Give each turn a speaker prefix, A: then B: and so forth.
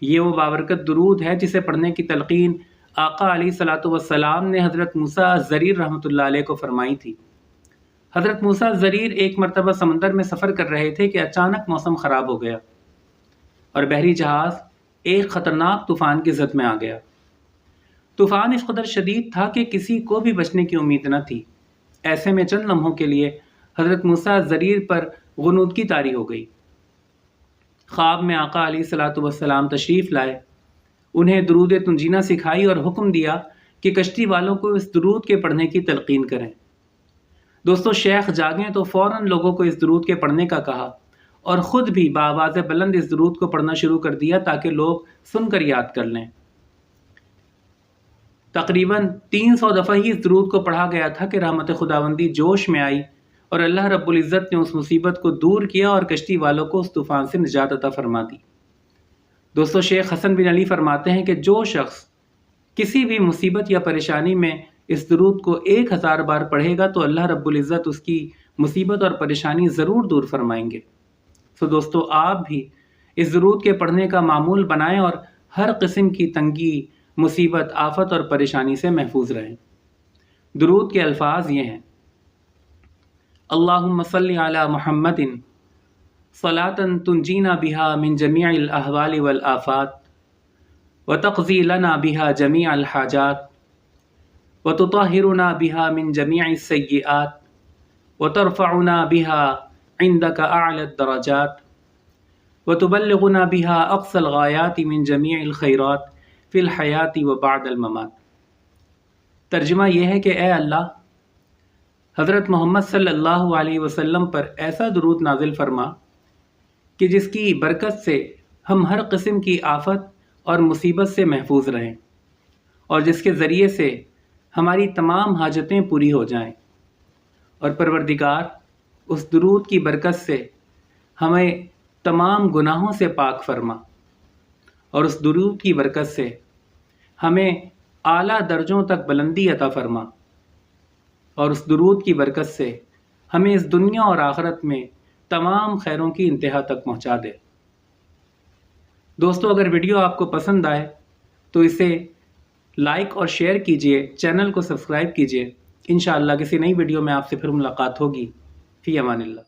A: یہ وہ بابرکت درود ہے جسے پڑھنے کی تلقین آقا علیہ الصلوۃ والسلام نے حضرت موسیٰ الضریر رحمۃ اللہ علیہ کو فرمائی تھی۔ حضرت موسیٰ الضریر ایک مرتبہ سمندر میں سفر کر رہے تھے کہ اچانک موسم خراب ہو گیا اور بحری جہاز ایک خطرناک طوفان کی زد میں آ گیا۔ طوفان اس قدر شدید تھا کہ کسی کو بھی بچنے کی امید نہ تھی۔ ایسے میں چند لمحوں کے لیے حضرت موسیٰ الضریر پر غنودگی طاری ہو گئی۔ خواب میں آقا علیہ الصلوۃ والسلام تشریف لائے، انہیں درود تنجینہ سکھائی اور حکم دیا کہ کشتی والوں کو اس درود کے پڑھنے کی تلقین کریں۔ دوستو، شیخ جاگیں تو فوراً لوگوں کو اس درود کے پڑھنے کا کہا اور خود بھی بآواز بلند اس درود کو پڑھنا شروع کر دیا تاکہ لوگ سن کر یاد کر لیں۔ تقریباً 300 دفعہ ہی اس درود کو پڑھا گیا تھا کہ رحمت خداوندی جوش میں آئی اور اللہ رب العزت نے اس مصیبت کو دور کیا اور کشتی والوں کو اس طوفان سے نجات عطا فرما دی۔ دوستو، شیخ حسن بن علی فرماتے ہیں کہ جو شخص کسی بھی مصیبت یا پریشانی میں اس درود کو 1000 بار پڑھے گا تو اللہ رب العزت اس کی مصیبت اور پریشانی ضرور دور فرمائیں گے۔ دوستو، آپ بھی اس درود کے پڑھنے کا معمول بنائیں اور ہر قسم کی تنگی، مصیبت، آفت اور پریشانی سے محفوظ رہیں۔ درود کے الفاظ یہ ہیں: اللہم صلی علی محمد صلاۃ تنجینا بہا من جمیع الاحوال والآفات وتقضی لنا بہا جمیع الحاجات وتطہرنا بہا من جمیع السیئات وترفعنا بہا عندک اعلی الدرجات وتبلغنا بہا اقصى الغایات من جمیع الخیرات فی الحیات وبعد الممات۔ ترجمہ یہ ہے کہ اے اللہ، حضرت محمد صلی اللہ علیہ وسلم پر ایسا درود نازل فرما کہ جس کی برکت سے ہم ہر قسم کی آفت اور مصیبت سے محفوظ رہیں اور جس کے ذریعے سے ہماری تمام حاجتیں پوری ہو جائیں، اور پروردگار اس درود کی برکت سے ہمیں تمام گناہوں سے پاک فرما، اور اس درود کی برکت سے ہمیں اعلیٰ درجوں تک بلندی عطا فرما، اور اس درود کی برکت سے ہمیں اس دنیا اور آخرت میں تمام خیروں کی انتہا تک پہنچا دے۔ دوستو، اگر ویڈیو آپ کو پسند آئے تو اسے لائک اور شیئر کیجئے، چینل کو سبسکرائب کیجئے۔ انشاءاللہ کسی نئی ویڈیو میں آپ سے پھر ملاقات ہوگی۔ فی امان اللہ۔